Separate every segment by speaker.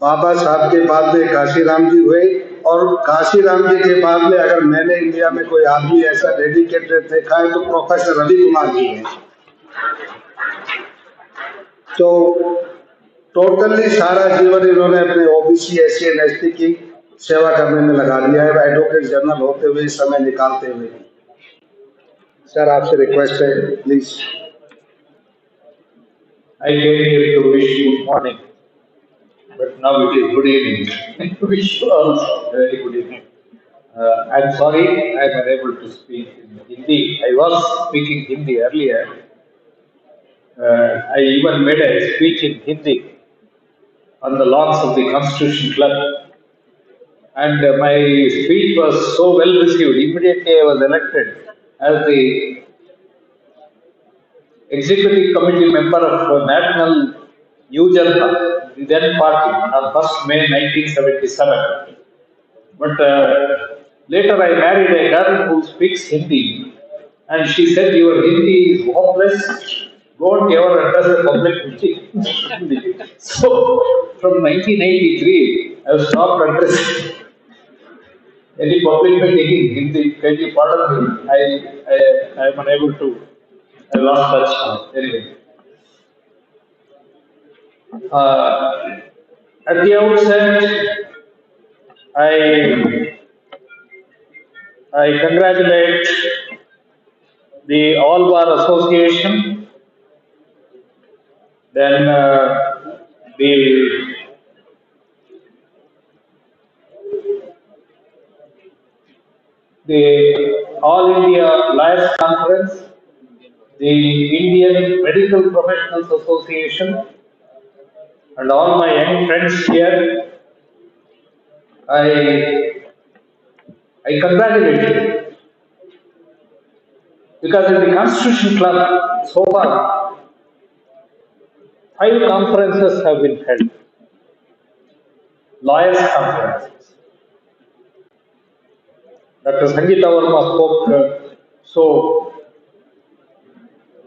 Speaker 1: बाबा साहब के बाद में कांशीराम जी हुए, और कांशीराम जी के बाद में अगर मैंने इंडिया में कोई आदमी ऐसा डेडिकेटेड देखा है तो प्रोफेसर रवि कुमार जी हैं। तो टोटली सारा जीवन इन्होंने अपने ओबीसी एससी एंड एसटी की सेवा करने में लगा दिया है, एडवोकेट जनरल होते हुए, समय निकालते हुए। सर आपसे रिक्वेस्ट है, please.
Speaker 2: I came here to wish good morning, but now it is good evening. Wish you all a very good evening. I'm sorry I'm unable to speak in Hindi. I was speaking Hindi earlier. I even made a speech in Hindi on the lawns of the Constitution Club. And my speech was so well received. Immediately I was elected as the executive committee member of National janm, the then party, on 1st May 1977. But later I married a girl who speaks Hindi, and she said, "Your Hindi is hopeless. Don't ever address a public meeting." So from 1983, I have stopped addressing any public meeting in Hindi. Can you pardon me? I am unable to. I lost touch now. Anyway. At the outset, I congratulate the All Bar Association, then the All India Lawyers Conference, the Indian Medical Professionals Association, and all my young friends here. I congratulate you, because in the Constitution Club so far 5 conferences have been held, lawyers conferences. Dr. Sangeeta Verma spoke so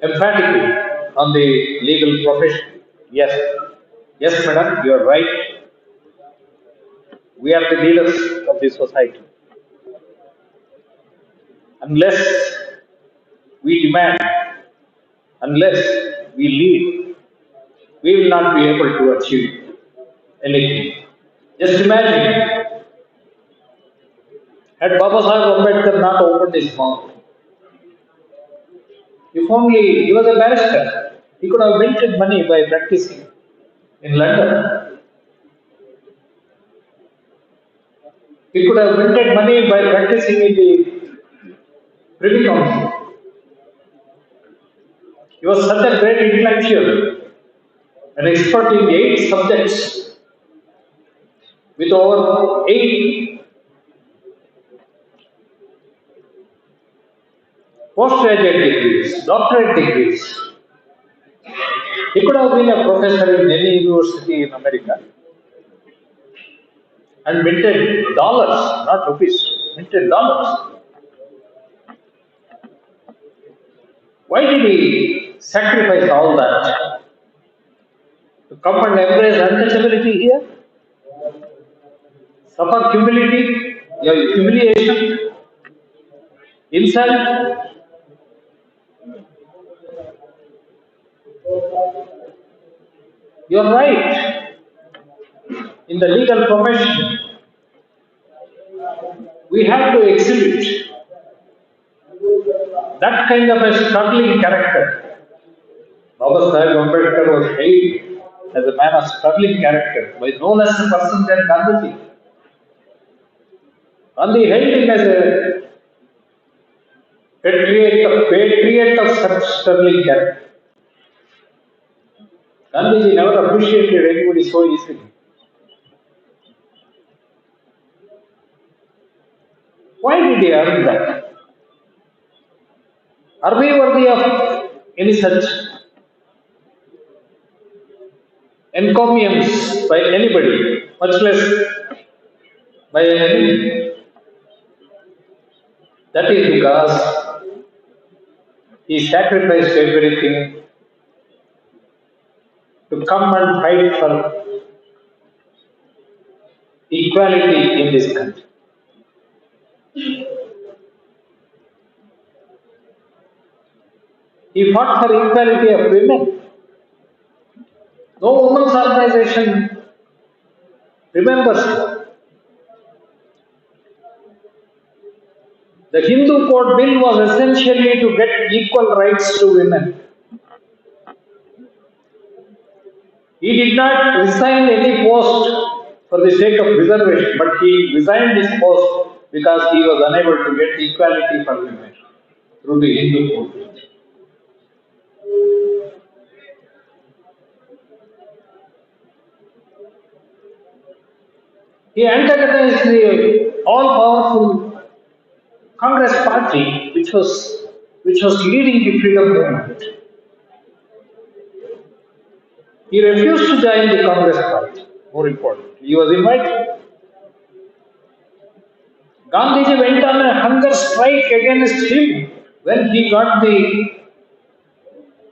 Speaker 2: emphatically on the legal profession. Yes, madam, you are right. We are the leaders of the society. Unless we demand, unless we lead, we will not be able to achieve anything. Just imagine, had Baba Sahib Ambedkar not opened his mouth, if only he was a barrister, he could have minted money by practicing in London. He could have minted money by practicing in the Privy Council. He was such a great intellectual, an expert in 8 subjects, with over 8 postgraduate degrees, doctorate degrees. He could have been a professor in any university in America and minted dollars, not rupees, minted dollars. Why did he sacrifice all that to come and embrace untouchability here? Suffer humiliation, insult. You are right. In the legal profession, we have to exhibit that kind of a struggling character. Baba Sahib Ambedkar was hailed as a man of struggling character by no less a person than Gandhiji. Gandhi hailed him as a patriot of such struggling character. Gandhiji never appreciated anybody so easily. Why did he earn that? Are we worthy of any such encomiums by anybody, much less by an enemy? That is because he sacrificed everything to come and fight for equality in this country. He fought for equality of women. No women's organization remembers him. The Hindu Code Bill was essentially to get equal rights to women. He did not resign any post for the sake of reservation, but he resigned his post because he was unable to get equality for women through the Hindu Code. He antagonized the all-powerful Congress party, which was leading the freedom movement. He refused to join the Congress party. More important, he was invited. Gandhiji went on a hunger strike against him when he got the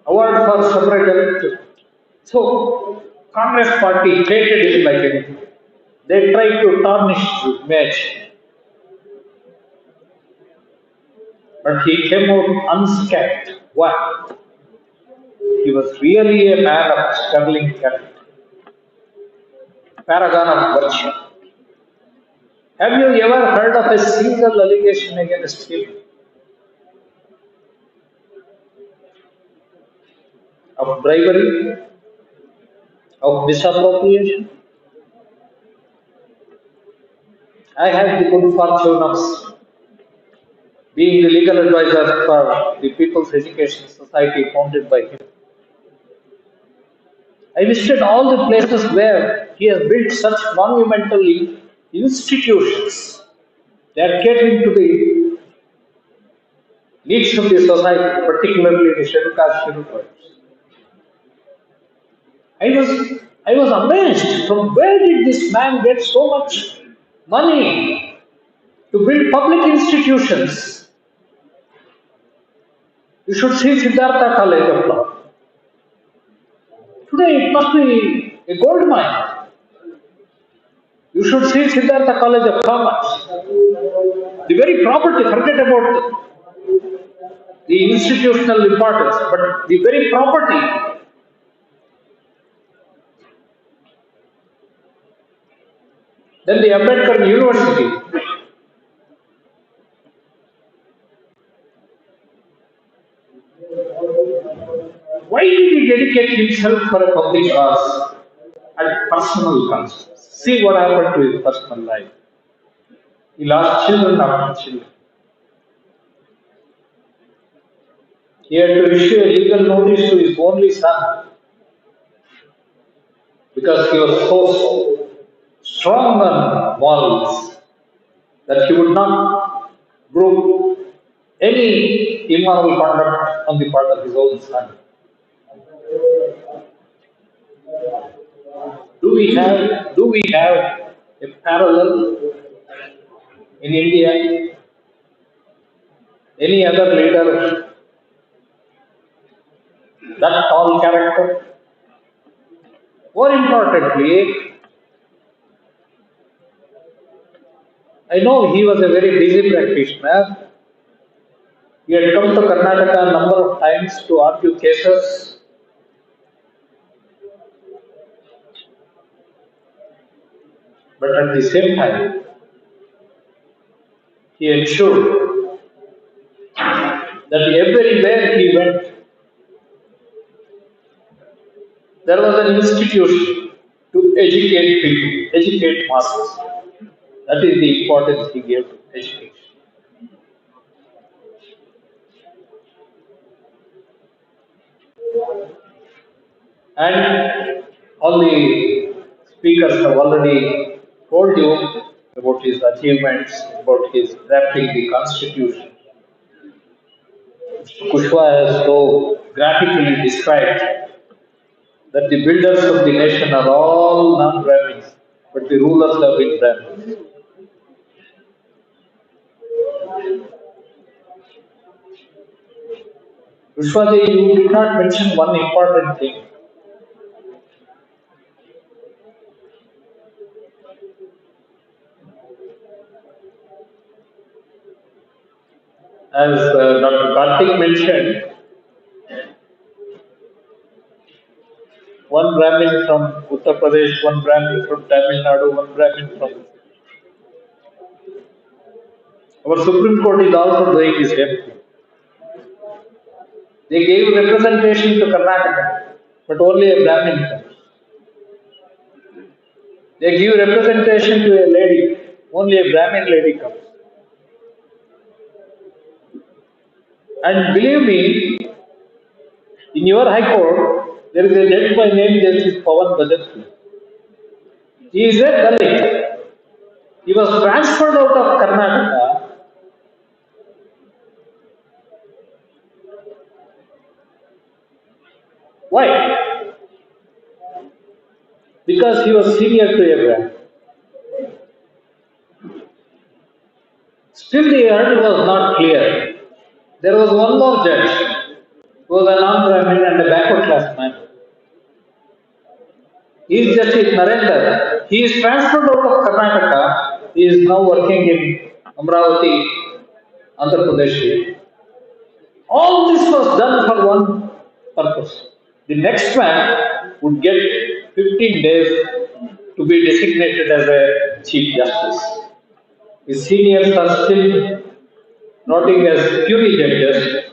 Speaker 2: award for suffrage electorate. So, Congress party hated him like anything. They tried to tarnish his image, but he came out unscathed. Why? He was really a man of sterling character, paragon of virtue. Have you ever heard of a single allegation against him of bribery, of misappropriation? I had the good fortune of being the legal advisor for the People's Education Society founded by him. I visited all the places where he has built such monumental institutions. They are catering to the needs of the society, particularly the scheduled caste, scheduled tribes. I was I was amazed from where did this man get so much money to build public institutions. You should see Siddhartha College of Law. Today it must be a gold mine. You should see Siddhartha College of Commerce. The very property, forget about the institutional importance, but the very property. Then the Ambedkar University. Why did he dedicate himself for a public cause at personal cost? See what happened to his personal life. He lost children after children. He had to issue a legal notice to his only son because he was so strong on morals that he would not brook any immoral conduct on the part of his own son. Do we have a parallel in India? Any other leader that tall character? More importantly, I know he was a very busy practitioner. He had come to Karnataka a number of times to argue cases, but at the same time, he ensured that everywhere he went, there was an institution to educate people, educate masses. That is the importance he gave to education. And all the speakers have already told you about his achievements, about his drafting the constitution. Kushwa has so graphically described that the builders of the nation are all non-Brahmins, but the rulers have been Brahmins. Kushwaji, you did not mention one important thing. As Dr. Karthik mentioned, one Brahmin from Uttar Pradesh, one Brahmin from Tamil Nadu, one Brahmin from. Our Supreme Court is also doing the same thing. They gave representation to Karnataka, but only a Brahmin comes. They give representation to a lady, only a Brahmin lady comes. And believe me, in your High Court, there is a judge by name Justice Pawan Bajaj. He is a Dalit. He was transferred out of Karnataka. Why? Because he was senior to a Brahmin. Still the earth was not clear. There was one more judge who was a non-Brahmin and a backward class man. He is Justice Narendra. He is transferred out of Karnataka. He is now working in Amravati, Andhra Pradesh. All this was done for one purpose. The next man would get 15 days to be designated as a Chief Justice. His seniors are still noting as puny judges,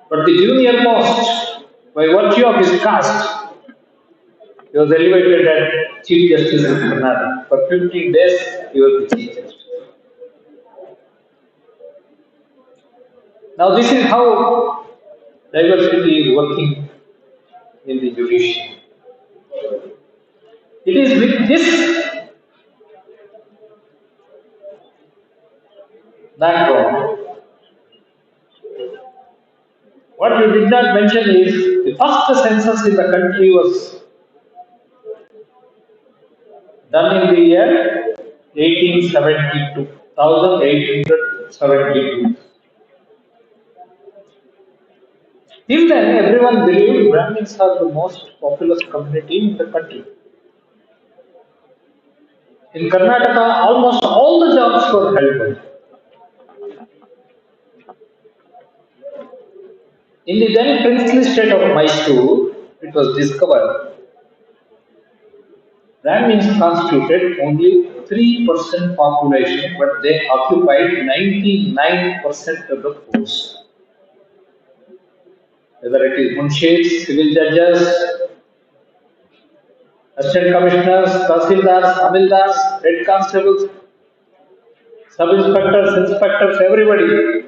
Speaker 2: but the junior most, by virtue of his caste, he was elevated as Chief Justice of Karnataka. For 15 days, he was the Chief Justice. Now, this is how diversity is working in the judiciary. It is with this background. What you did not mention is the first census in the country was done in the year 1872, 1872. Till then, everyone believed Brahmins are the most populous community in the country. In Karnataka, almost all the jobs were held by them. In the then princely state of Mysore, it was discovered Brahmins constituted only 3% population, but they occupied 99% of the force. Whether it is munshis, civil judges, assistant commissioners, tahsildars, amildars, head constables, sub-inspectors, inspectors, everybody.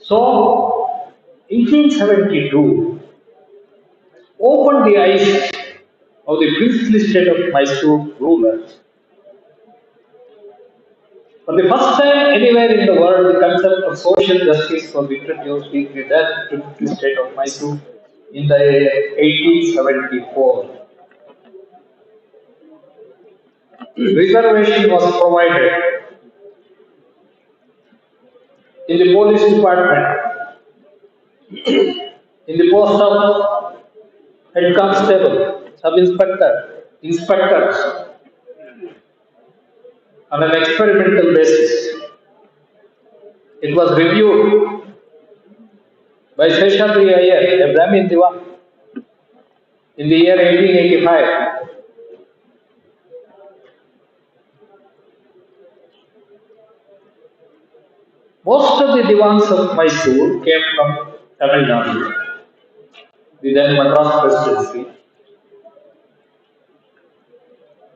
Speaker 2: So, 1872 opened the eyes of the princely state of Mysore rulers. For the first time anywhere in the world, the concept of social justice was introduced in the then princely state of Mysore in the year 1874. Reservation was provided in the police department, in the post of head constable, sub-inspector, inspectors on an experimental basis. It was reviewed by Seshadri Iyer, a Brahmin Diwan, in the year 1885. Most of the Diwans of Mysore came from Tamil Nadu, the then Madras Presidency,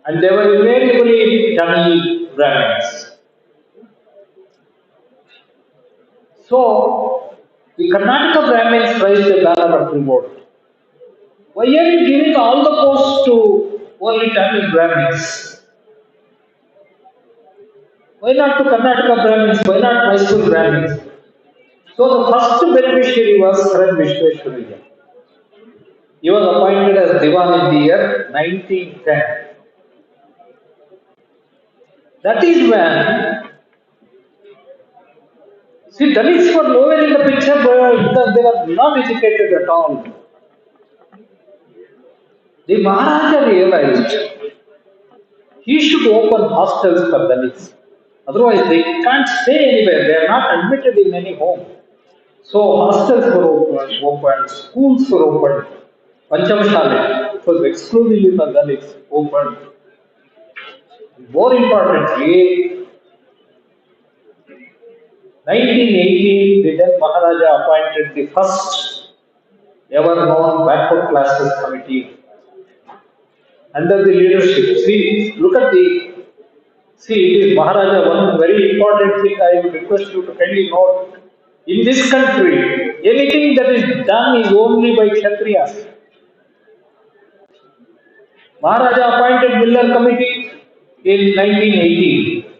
Speaker 2: and they were invariably Tamil Brahmins. So, the Karnataka Brahmins raised a banner of revolt. Why are you giving all the posts to only Tamil Brahmins? Why not to Karnataka Brahmins? Why not Mysore Brahmins? So the first beneficiary was Saran Vishweshwaraya. He was appointed as Diwan in the year 1910. That is when, see, Dalits were nowhere in the picture because they were not educated at all. The Maharaja realized he should open hostels for Dalits. Otherwise, they can't stay anywhere. They are not admitted in any home. So hostels were open, schools were open, Panchamshale, it was exclusively for Dalits, open. More importantly, 1918, the then Maharaja appointed the first ever known backward classes committee under the leadership. See, look at the, see, it is Maharaja. One very important thing I would request you to kindly note. In this country, anything that is done is only by Kshatriyas. Maharaja appointed Miller Committee in 1918.